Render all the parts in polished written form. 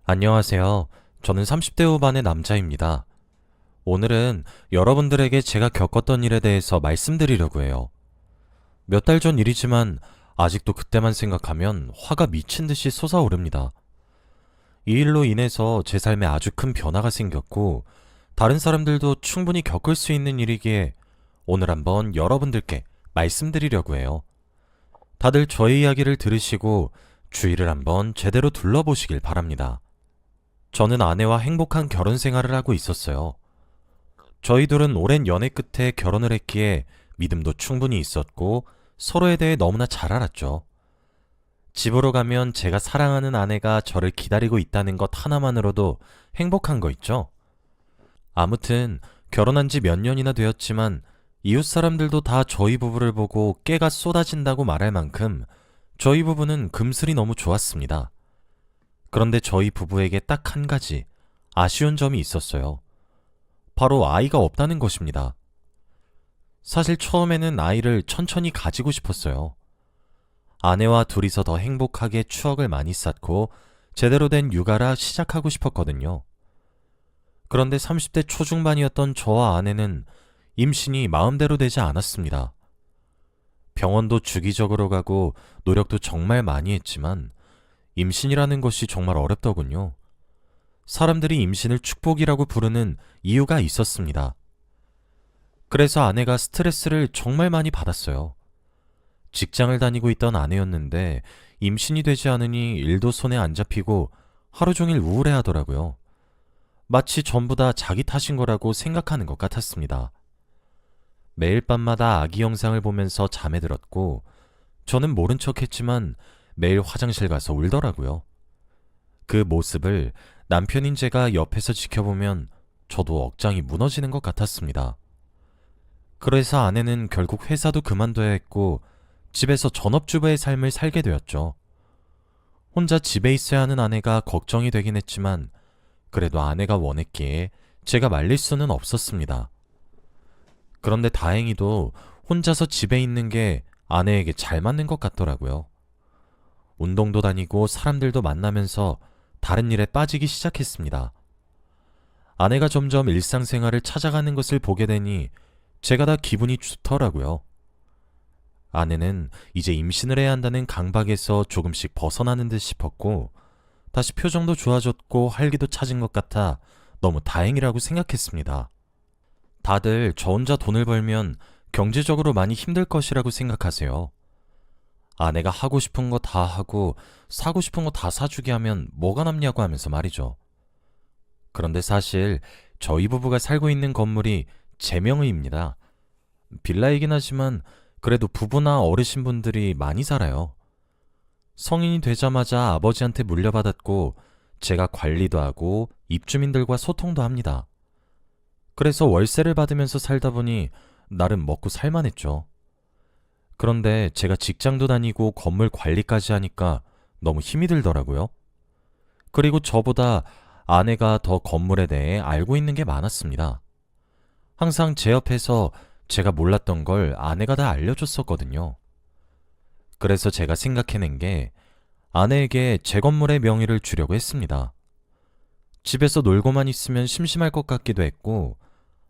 안녕하세요. 저는 30대 후반의 남자입니다. 오늘은 여러분들에게 제가 겪었던 일에 대해서 말씀드리려고 해요. 몇 달 전 일이지만 아직도 그때만 생각하면 화가 미친 듯이 솟아오릅니다. 이 일로 인해서 제 삶에 아주 큰 변화가 생겼고, 다른 사람들도 충분히 겪을 수 있는 일이기에 오늘 한번 여러분들께 말씀드리려고 해요. 다들 저의 이야기를 들으시고 주위를 한번 제대로 둘러보시길 바랍니다. 저는 아내와 행복한 결혼 생활을 하고 있었어요. 저희 둘은 오랜 연애 끝에 결혼을 했기에 믿음도 충분히 있었고 서로에 대해 너무나 잘 알았죠. 집으로 가면 제가 사랑하는 아내가 저를 기다리고 있다는 것 하나만으로도 행복한 거 있죠? 아무튼 결혼한 지 몇 년이나 되었지만 이웃 사람들도 다 저희 부부를 보고 깨가 쏟아진다고 말할 만큼 저희 부부는 금슬이 너무 좋았습니다. 그런데 저희 부부에게 딱 한 가지 아쉬운 점이 있었어요. 바로 아이가 없다는 것입니다. 사실 처음에는 아이를 천천히 가지고 싶었어요. 아내와 둘이서 더 행복하게 추억을 많이 쌓고 제대로 된 육아라 시작하고 싶었거든요. 그런데 30대 초중반이었던 저와 아내는 임신이 마음대로 되지 않았습니다. 병원도 주기적으로 가고 노력도 정말 많이 했지만 임신이라는 것이 정말 어렵더군요. 사람들이 임신을 축복이라고 부르는 이유가 있었습니다. 그래서 아내가 스트레스를 정말 많이 받았어요. 직장을 다니고 있던 아내였는데 임신이 되지 않으니 일도 손에 안 잡히고 하루 종일 우울해 하더라고요. 마치 전부 다 자기 탓인 거라고 생각하는 것 같았습니다. 매일 밤마다 아기 영상을 보면서 잠에 들었고 저는 모른 척 했지만 매일 화장실 가서 울더라고요. 그 모습을 남편인 제가 옆에서 지켜보면 저도 억장이 무너지는 것 같았습니다. 그래서 아내는 결국 회사도 그만둬야 했고 집에서 전업주부의 삶을 살게 되었죠. 혼자 집에 있어야 하는 아내가 걱정이 되긴 했지만 그래도 아내가 원했기에 제가 말릴 수는 없었습니다. 그런데 다행히도 혼자서 집에 있는 게 아내에게 잘 맞는 것 같더라고요. 운동도 다니고 사람들도 만나면서 다른 일에 빠지기 시작했습니다. 아내가 점점 일상생활을 찾아가는 것을 보게 되니 제가 다 기분이 좋더라고요. 아내는 이제 임신을 해야 한다는 강박에서 조금씩 벗어나는 듯 싶었고 다시 표정도 좋아졌고 활기도 찾은 것 같아 너무 다행이라고 생각했습니다. 다들 저 혼자 돈을 벌면 경제적으로 많이 힘들 것이라고 생각하세요. 아내가 하고 싶은 거 다 하고 사고 싶은 거 다 사주게 하면 뭐가 남냐고 하면서 말이죠. 그런데 사실 저희 부부가 살고 있는 건물이 제 명의입니다. 빌라이긴 하지만 그래도 부부나 어르신분들이 많이 살아요. 성인이 되자마자 아버지한테 물려받았고 제가 관리도 하고 입주민들과 소통도 합니다. 그래서 월세를 받으면서 살다 보니 나름 먹고 살만했죠. 그런데 제가 직장도 다니고 건물 관리까지 하니까 너무 힘이 들더라고요. 그리고 저보다 아내가 더 건물에 대해 알고 있는 게 많았습니다. 항상 제 옆에서 제가 몰랐던 걸 아내가 다 알려줬었거든요. 그래서 제가 생각해낸 게 아내에게 제 건물의 명의를 주려고 했습니다. 집에서 놀고만 있으면 심심할 것 같기도 했고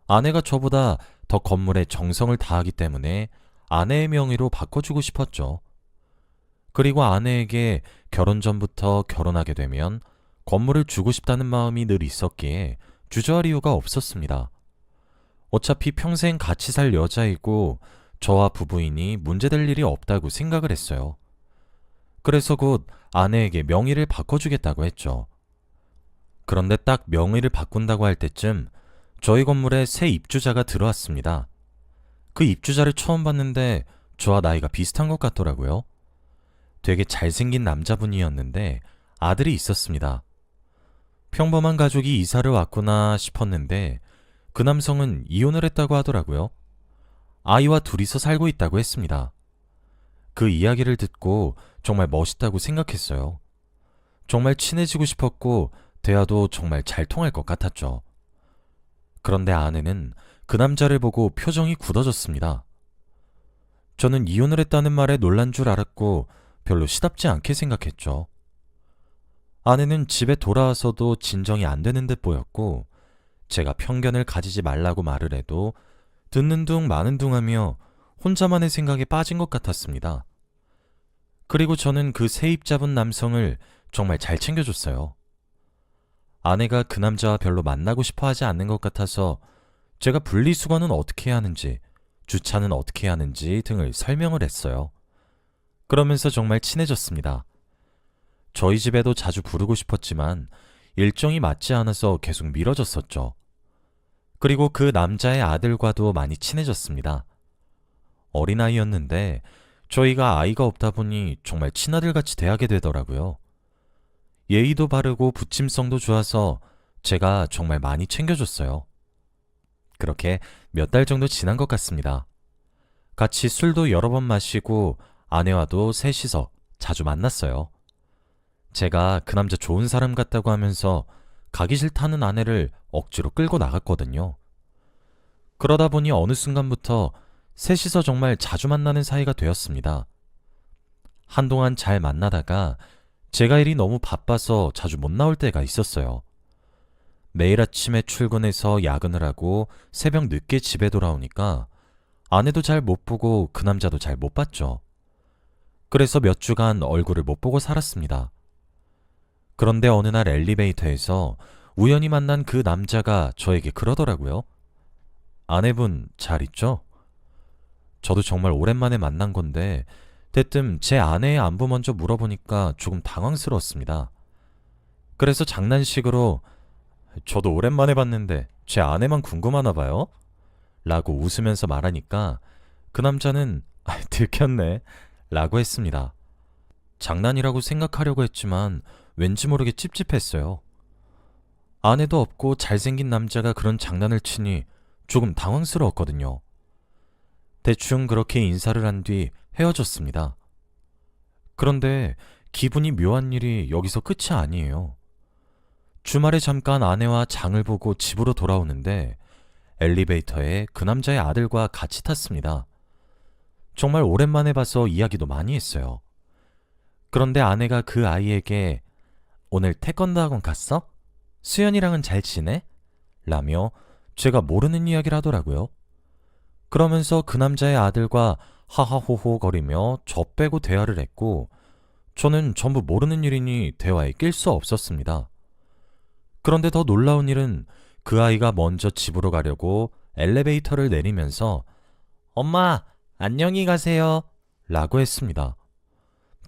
아내가 저보다 더 건물에 정성을 다하기 때문에 아내의 명의로 바꿔주고 싶었죠. 그리고 아내에게 결혼 전부터 결혼하게 되면 건물을 주고 싶다는 마음이 늘 있었기에 주저할 이유가 없었습니다. 어차피 평생 같이 살 여자이고 저와 부부이니 문제될 일이 없다고 생각을 했어요. 그래서 곧 아내에게 명의를 바꿔주겠다고 했죠. 그런데 딱 명의를 바꾼다고 할 때쯤 저희 건물에 새 입주자가 들어왔습니다. 그 입주자를 처음 봤는데 저와 나이가 비슷한 것 같더라고요. 되게 잘생긴 남자분이었는데 아들이 있었습니다. 평범한 가족이 이사를 왔구나 싶었는데 그 남성은 이혼을 했다고 하더라고요. 아이와 둘이서 살고 있다고 했습니다. 그 이야기를 듣고 정말 멋있다고 생각했어요. 정말 친해지고 싶었고 대화도 정말 잘 통할 것 같았죠. 그런데 아내는 그 남자를 보고 표정이 굳어졌습니다. 저는 이혼을 했다는 말에 놀란 줄 알았고 별로 시답지 않게 생각했죠. 아내는 집에 돌아와서도 진정이 안 되는 듯 보였고, 제가 편견을 가지지 말라고 말을 해도 듣는 둥 마는 둥 하며 혼자만의 생각에 빠진 것 같았습니다. 그리고 저는 그 세입 잡은 남성을 정말 잘 챙겨줬어요. 아내가 그 남자와 별로 만나고 싶어 하지 않는 것 같아서 제가 분리수거는 어떻게 해야 하는지, 주차는 어떻게 해야 하는지 등을 설명을 했어요. 그러면서 정말 친해졌습니다. 저희 집에도 자주 부르고 싶었지만 일정이 맞지 않아서 계속 미뤄졌었죠. 그리고 그 남자의 아들과도 많이 친해졌습니다. 어린아이였는데 저희가 아이가 없다 보니 정말 친아들같이 대하게 되더라고요. 예의도 바르고 부침성도 좋아서 제가 정말 많이 챙겨줬어요. 그렇게 몇 달 정도 지난 것 같습니다. 같이 술도 여러 번 마시고 아내와도 셋이서 자주 만났어요. 제가 그 남자 좋은 사람 같다고 하면서 가기 싫다는 아내를 억지로 끌고 나갔거든요. 그러다 보니 어느 순간부터 셋이서 정말 자주 만나는 사이가 되었습니다. 한동안 잘 만나다가 제가 일이 너무 바빠서 자주 못 나올 때가 있었어요. 매일 아침에 출근해서 야근을 하고 새벽 늦게 집에 돌아오니까 아내도 잘 못 보고 그 남자도 잘 못 봤죠. 그래서 몇 주간 얼굴을 못 보고 살았습니다. 그런데 어느 날 엘리베이터에서 우연히 만난 그 남자가 저에게 그러더라고요. 아내분 잘 있죠? 저도 정말 오랜만에 만난 건데 대뜸 제 아내의 안부 먼저 물어보니까 조금 당황스러웠습니다. 그래서 장난식으로 저도 오랜만에 봤는데 제 아내만 궁금하나 봐요? 라고 웃으면서 말하니까 그 남자는 들켰네 라고 했습니다. 장난이라고 생각하려고 했지만 왠지 모르게 찝찝했어요. 아내도 없고 잘생긴 남자가 그런 장난을 치니 조금 당황스러웠거든요. 대충 그렇게 인사를 한 뒤 헤어졌습니다. 그런데 기분이 묘한 일이 여기서 끝이 아니에요. 주말에 잠깐 아내와 장을 보고 집으로 돌아오는데 엘리베이터에 그 남자의 아들과 같이 탔습니다. 정말 오랜만에 봐서 이야기도 많이 했어요. 그런데 아내가 그 아이에게 오늘 태권도 학원 갔어? 수연이랑은 잘 지내? 라며 제가 모르는 이야기를 하더라고요. 그러면서 그 남자의 아들과 하하호호 거리며 저 빼고 대화를 했고 저는 전부 모르는 일이니 대화에 낄 수 없었습니다. 그런데 더 놀라운 일은 그 아이가 먼저 집으로 가려고 엘리베이터를 내리면서 엄마, 안녕히 가세요 라고 했습니다.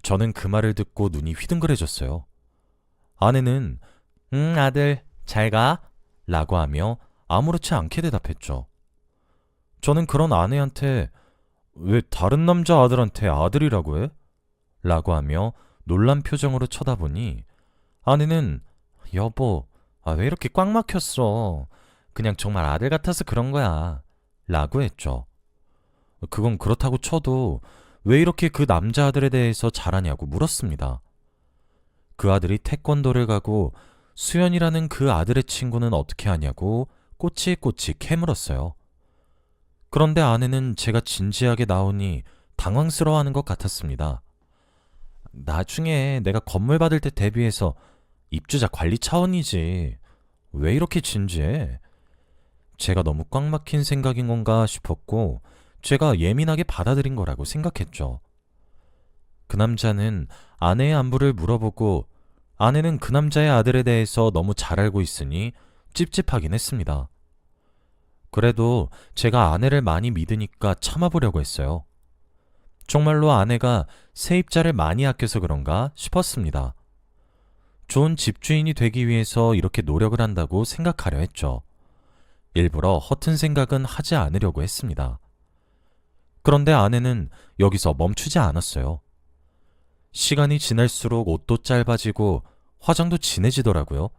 저는 그 말을 듣고 눈이 휘둥그레졌어요. 아내는 아들, 잘 가 라고 하며 아무렇지 않게 대답했죠. 저는 그런 아내한테 왜 다른 남자 아들한테 아들이라고 해? 라고 하며 놀란 표정으로 쳐다보니 아내는 여보, 왜 이렇게 꽉 막혔어? 그냥 정말 아들 같아서 그런 거야 라고 했죠. 그건 그렇다고 쳐도 왜 이렇게 그 남자 아들에 대해서 잘하냐고 물었습니다. 그 아들이 태권도를 가고 수연이라는 그 아들의 친구는 어떻게 하냐고 꼬치꼬치 캐물었어요. 그런데 아내는 제가 진지하게 나오니 당황스러워하는 것 같았습니다. 나중에 내가 건물 받을 때 대비해서 입주자 관리 차원이지. 왜 이렇게 진지해? 제가 너무 꽉 막힌 생각인 건가 싶었고 제가 예민하게 받아들인 거라고 생각했죠. 그 남자는 아내의 안부를 물어보고 아내는 그 남자의 아들에 대해서 너무 잘 알고 있으니 찝찝하긴 했습니다. 그래도 제가 아내를 많이 믿으니까 참아보려고 했어요. 정말로 아내가 세입자를 많이 아껴서 그런가 싶었습니다. 좋은 집주인이 되기 위해서 이렇게 노력을 한다고 생각하려 했죠. 일부러 허튼 생각은 하지 않으려고 했습니다. 그런데 아내는 여기서 멈추지 않았어요. 시간이 지날수록 옷도 짧아지고 화장도 진해지더라고요.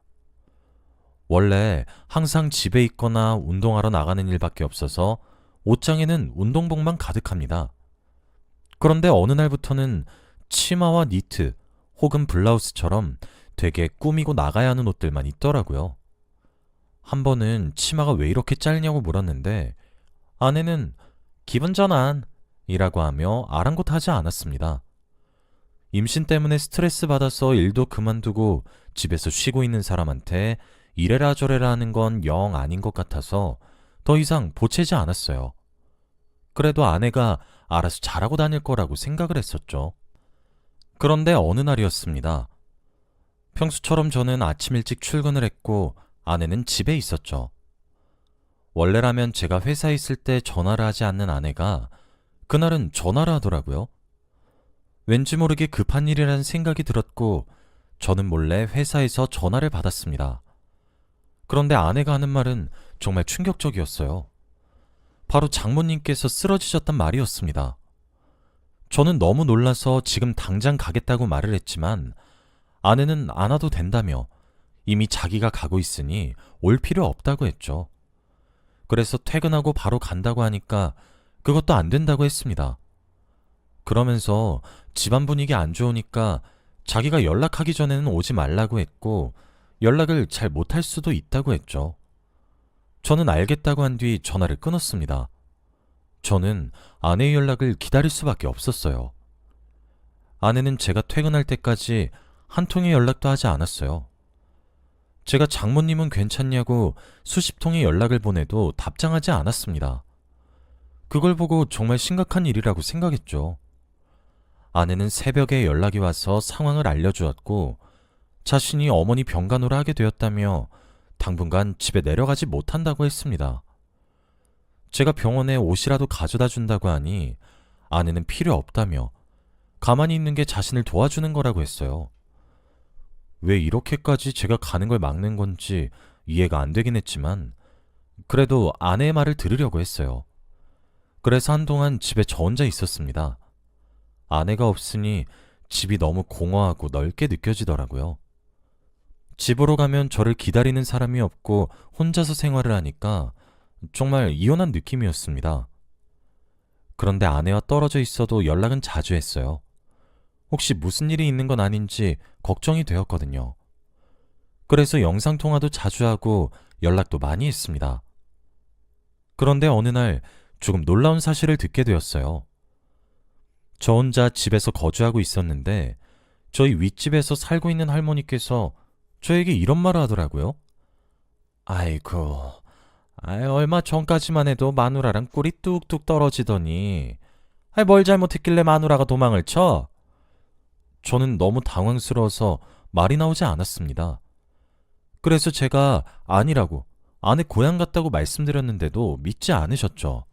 원래 항상 집에 있거나 운동하러 나가는 일밖에 없어서 옷장에는 운동복만 가득합니다. 그런데 어느 날부터는 치마와 니트 혹은 블라우스처럼 되게 꾸미고 나가야 하는 옷들만 있더라고요. 한 번은 치마가 왜 이렇게 짧냐고 물었는데 아내는 기분 전환이라고 하며 아랑곳하지 않았습니다. 임신 때문에 스트레스 받아서 일도 그만두고 집에서 쉬고 있는 사람한테 이래라 저래라 하는 건 영 아닌 것 같아서 더 이상 보채지 않았어요. 그래도 아내가 알아서 잘하고 다닐 거라고 생각을 했었죠. 그런데 어느 날이었습니다. 평소처럼 저는 아침 일찍 출근을 했고 아내는 집에 있었죠. 원래라면 제가 회사에 있을 때 전화를 하지 않는 아내가 그날은 전화를 하더라고요. 왠지 모르게 급한 일이라는 생각이 들었고 저는 몰래 회사에서 전화를 받았습니다. 그런데 아내가 하는 말은 정말 충격적이었어요. 바로 장모님께서 쓰러지셨단 말이었습니다. 저는 너무 놀라서 지금 당장 가겠다고 말을 했지만 아내는 안 와도 된다며 이미 자기가 가고 있으니 올 필요 없다고 했죠. 그래서 퇴근하고 바로 간다고 하니까 그것도 안 된다고 했습니다. 그러면서 집안 분위기 안 좋으니까 자기가 연락하기 전에는 오지 말라고 했고 연락을 잘 못할 수도 있다고 했죠. 저는 알겠다고 한 뒤 전화를 끊었습니다. 저는 아내의 연락을 기다릴 수밖에 없었어요. 아내는 제가 퇴근할 때까지 한 통의 연락도 하지 않았어요. 제가 장모님은 괜찮냐고 수십 통의 연락을 보내도 답장하지 않았습니다. 그걸 보고 정말 심각한 일이라고 생각했죠. 아내는 새벽에 연락이 와서 상황을 알려주었고 자신이 어머니 병간호를 하게 되었다며 당분간 집에 내려가지 못한다고 했습니다. 제가 병원에 옷이라도 가져다 준다고 하니 아내는 필요 없다며 가만히 있는 게 자신을 도와주는 거라고 했어요. 왜 이렇게까지 제가 가는 걸 막는 건지 이해가 안 되긴 했지만 그래도 아내의 말을 들으려고 했어요. 그래서 한동안 집에 저 혼자 있었습니다. 아내가 없으니 집이 너무 공허하고 넓게 느껴지더라고요. 집으로 가면 저를 기다리는 사람이 없고 혼자서 생활을 하니까 정말 이혼한 느낌이었습니다. 그런데 아내와 떨어져 있어도 연락은 자주 했어요. 혹시 무슨 일이 있는 건 아닌지 걱정이 되었거든요. 그래서 영상통화도 자주 하고 연락도 많이 했습니다. 그런데 어느 날 조금 놀라운 사실을 듣게 되었어요. 저 혼자 집에서 거주하고 있었는데 저희 윗집에서 살고 있는 할머니께서 저에게 이런 말을 하더라고요. 아이고, 얼마 전까지만 해도 마누라랑 꿀이 뚝뚝 떨어지더니 뭘 잘못했길래 마누라가 도망을 쳐? 저는 너무 당황스러워서 말이 나오지 않았습니다. 그래서 제가 아니라고 아내 고향 갔다고 말씀드렸는데도 믿지 않으셨죠.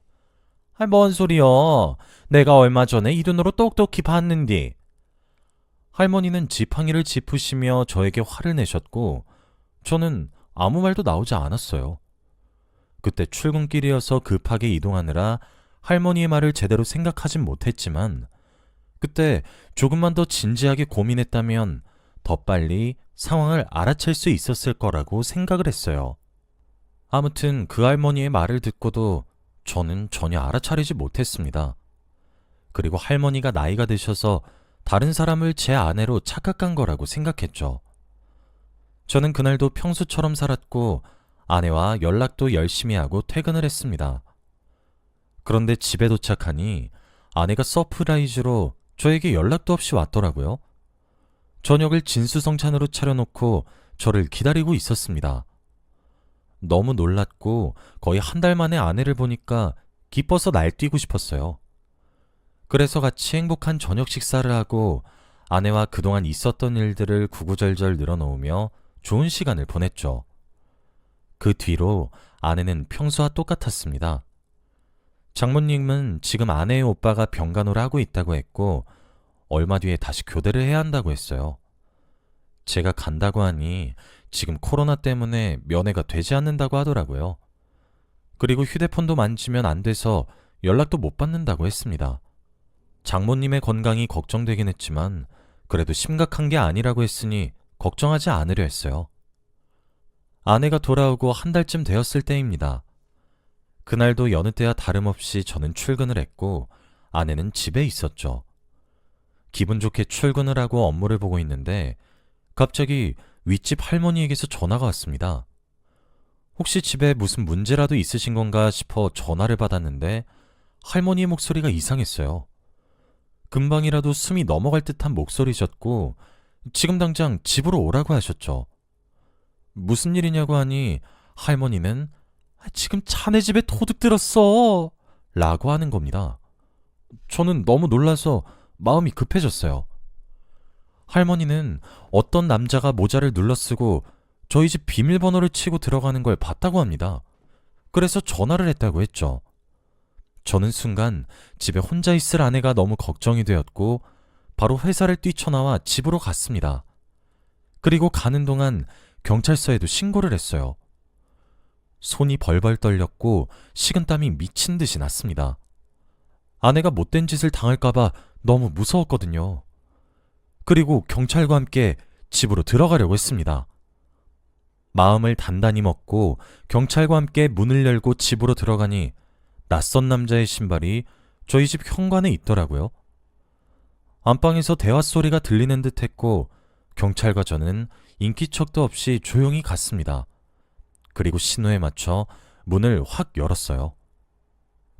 뭔 소리여. 내가 얼마 전에 이 눈으로 똑똑히 봤는디. 할머니는 지팡이를 짚으시며 저에게 화를 내셨고 저는 아무 말도 나오지 않았어요. 그때 출근길이어서 급하게 이동하느라 할머니의 말을 제대로 생각하진 못했지만 그때 조금만 더 진지하게 고민했다면 더 빨리 상황을 알아챌 수 있었을 거라고 생각을 했어요. 아무튼 그 할머니의 말을 듣고도 저는 전혀 알아차리지 못했습니다. 그리고 할머니가 나이가 드셔서 다른 사람을 제 아내로 착각한 거라고 생각했죠. 저는 그날도 평소처럼 살았고 아내와 연락도 열심히 하고 퇴근을 했습니다. 그런데 집에 도착하니 아내가 서프라이즈로 저에게 연락도 없이 왔더라고요. 저녁을 진수성찬으로 차려놓고 저를 기다리고 있었습니다. 너무 놀랐고 거의 한 달 만에 아내를 보니까 기뻐서 날뛰고 싶었어요. 그래서 같이 행복한 저녁 식사를 하고 아내와 그동안 있었던 일들을 구구절절 늘어놓으며 좋은 시간을 보냈죠. 그 뒤로 아내는 평소와 똑같았습니다. 장모님은 지금 아내의 오빠가 병간호를 하고 있다고 했고 얼마 뒤에 다시 교대를 해야 한다고 했어요. 제가 간다고 하니 지금 코로나 때문에 면회가 되지 않는다고 하더라고요. 그리고 휴대폰도 만지면 안 돼서 연락도 못 받는다고 했습니다. 장모님의 건강이 걱정되긴 했지만 그래도 심각한 게 아니라고 했으니 걱정하지 않으려 했어요. 아내가 돌아오고 한 달쯤 되었을 때입니다. 그날도 여느 때와 다름없이 저는 출근을 했고 아내는 집에 있었죠. 기분 좋게 출근을 하고 업무를 보고 있는데 갑자기 윗집 할머니에게서 전화가 왔습니다. 혹시 집에 무슨 문제라도 있으신 건가 싶어 전화를 받았는데 할머니의 목소리가 이상했어요. 금방이라도 숨이 넘어갈 듯한 목소리셨고 지금 당장 집으로 오라고 하셨죠. 무슨 일이냐고 하니 할머니는 지금 자네 집에 도둑 들었어 라고 하는 겁니다. 저는 너무 놀라서 마음이 급해졌어요. 할머니는 어떤 남자가 모자를 눌러쓰고 저희 집 비밀번호를 치고 들어가는 걸 봤다고 합니다. 그래서 전화를 했다고 했죠. 저는 순간 집에 혼자 있을 아내가 너무 걱정이 되었고 바로 회사를 뛰쳐나와 집으로 갔습니다. 그리고 가는 동안 경찰서에도 신고를 했어요. 손이 벌벌 떨렸고 식은땀이 미친 듯이 났습니다. 아내가 못된 짓을 당할까봐 너무 무서웠거든요. 그리고 경찰과 함께 집으로 들어가려고 했습니다. 마음을 단단히 먹고 경찰과 함께 문을 열고 집으로 들어가니 낯선 남자의 신발이 저희 집 현관에 있더라고요. 안방에서 대화 소리가 들리는 듯 했고 경찰과 저는 인기척도 없이 조용히 갔습니다. 그리고 신호에 맞춰 문을 확 열었어요.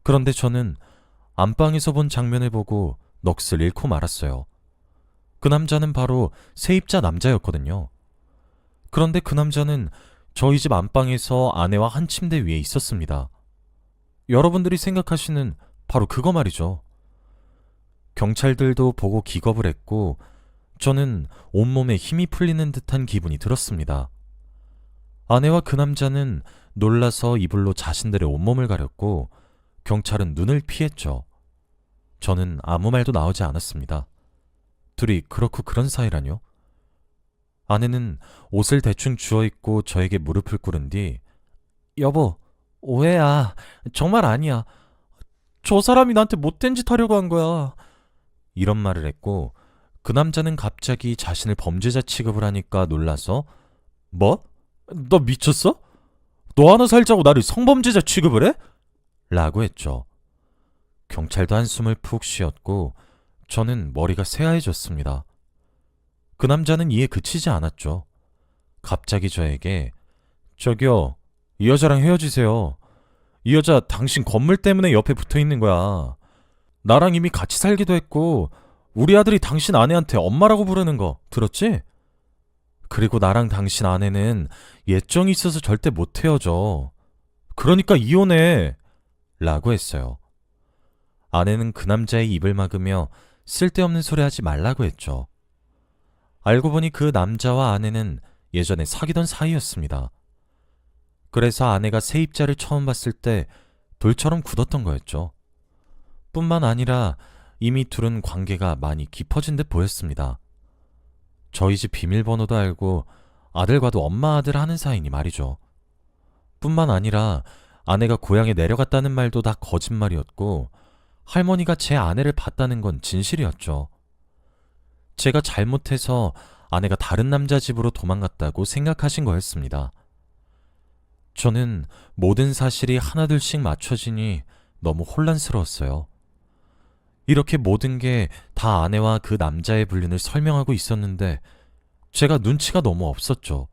그런데 저는 안방에서 본 장면을 보고 넋을 잃고 말았어요. 그 남자는 바로 세입자 남자였거든요. 그런데 그 남자는 저희 집 안방에서 아내와 한 침대 위에 있었습니다. 여러분들이 생각하시는 바로 그거 말이죠. 경찰들도 보고 기겁을 했고 저는 온몸에 힘이 풀리는 듯한 기분이 들었습니다. 아내와 그 남자는 놀라서 이불로 자신들의 온몸을 가렸고 경찰은 눈을 피했죠. 저는 아무 말도 나오지 않았습니다. 둘이 그렇고 그런 사이라뇨? 아내는 옷을 대충 주워입고 저에게 무릎을 꿇은 뒤 여보, 오해야. 정말 아니야. 저 사람이 나한테 못된 짓 하려고 한 거야. 이런 말을 했고 그 남자는 갑자기 자신을 범죄자 취급을 하니까 놀라서 뭐? 너 미쳤어? 너 하나 살자고 나를 성범죄자 취급을 해? 라고 했죠. 경찰도 한숨을 푹 쉬었고 저는 머리가 새하얘졌습니다. 그 남자는 이에 그치지 않았죠. 갑자기 저에게 저기요, 이 여자랑 헤어지세요. 이 여자 당신 건물 때문에 옆에 붙어 있는 거야. 나랑 이미 같이 살기도 했고 우리 아들이 당신 아내한테 엄마라고 부르는 거 들었지? 그리고 나랑 당신 아내는 예정이 있어서 절대 못 헤어져. 그러니까 이혼해. 라고 했어요. 아내는 그 남자의 입을 막으며 쓸데없는 소리 하지 말라고 했죠. 알고 보니 그 남자와 아내는 예전에 사귀던 사이였습니다. 그래서 아내가 세입자를 처음 봤을 때 돌처럼 굳었던 거였죠. 뿐만 아니라 이미 둘은 관계가 많이 깊어진 듯 보였습니다. 저희 집 비밀번호도 알고 아들과도 엄마 아들 하는 사이니 말이죠. 뿐만 아니라 아내가 고향에 내려갔다는 말도 다 거짓말이었고 할머니가 제 아내를 봤다는 건 진실이었죠. 제가 잘못해서 아내가 다른 남자 집으로 도망갔다고 생각하신 거였습니다. 저는 모든 사실이 하나둘씩 맞춰지니 너무 혼란스러웠어요. 이렇게 모든 게 다 아내와 그 남자의 불륜을 설명하고 있었는데 제가 눈치가 너무 없었죠.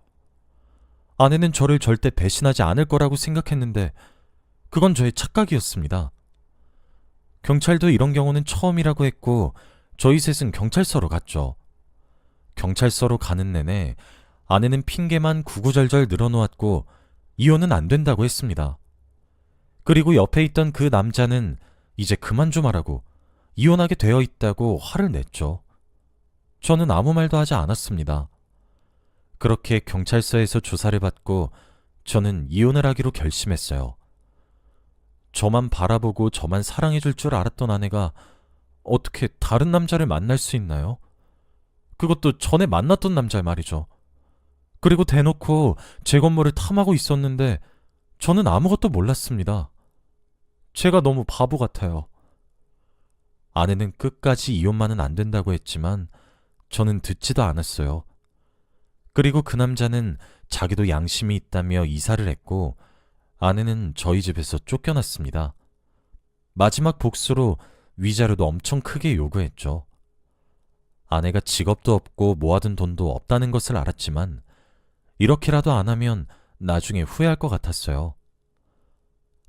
아내는 저를 절대 배신하지 않을 거라고 생각했는데 그건 저의 착각이었습니다. 경찰도 이런 경우는 처음이라고 했고 저희 셋은 경찰서로 갔죠. 경찰서로 가는 내내 아내는 핑계만 구구절절 늘어놓았고 이혼은 안 된다고 했습니다. 그리고 옆에 있던 그 남자는 이제 그만 좀 하라고 이혼하게 되어 있다고 화를 냈죠. 저는 아무 말도 하지 않았습니다. 그렇게 경찰서에서 조사를 받고 저는 이혼을 하기로 결심했어요. 저만 바라보고 저만 사랑해줄 줄 알았던 아내가 어떻게 다른 남자를 만날 수 있나요? 그것도 전에 만났던 남자 말이죠. 그리고 대놓고 제 건물을 탐하고 있었는데 저는 아무것도 몰랐습니다. 제가 너무 바보 같아요. 아내는 끝까지 이혼만은 안 된다고 했지만 저는 듣지도 않았어요. 그리고 그 남자는 자기도 양심이 있다며 이사를 했고 아내는 저희 집에서 쫓겨났습니다. 마지막 복수로 위자료도 엄청 크게 요구했죠. 아내가 직업도 없고 모아둔 돈도 없다는 것을 알았지만 이렇게라도 안 하면 나중에 후회할 것 같았어요.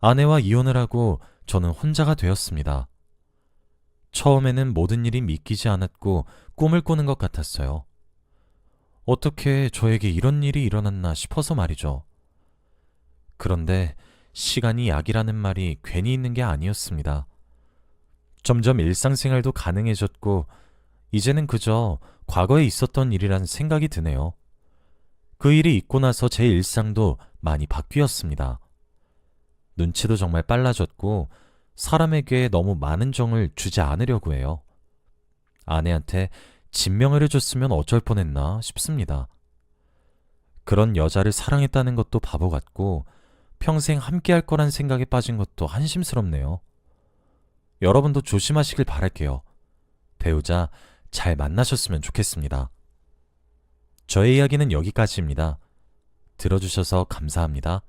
아내와 이혼을 하고 저는 혼자가 되었습니다. 처음에는 모든 일이 믿기지 않았고 꿈을 꾸는 것 같았어요. 어떻게 저에게 이런 일이 일어났나 싶어서 말이죠. 그런데 시간이 약이라는 말이 괜히 있는 게 아니었습니다. 점점 일상생활도 가능해졌고, 이제는 그저 과거에 있었던 일이란 생각이 드네요. 그 일이 있고 나서 제 일상도 많이 바뀌었습니다. 눈치도 정말 빨라졌고, 사람에게 너무 많은 정을 주지 않으려고 해요. 아내한테 진명을 해줬으면 어쩔 뻔했나 싶습니다. 그런 여자를 사랑했다는 것도 바보 같고, 평생 함께 할 거란 생각에 빠진 것도 한심스럽네요. 여러분도 조심하시길 바랄게요. 배우자 잘 만나셨으면 좋겠습니다. 저의 이야기는 여기까지입니다. 들어주셔서 감사합니다.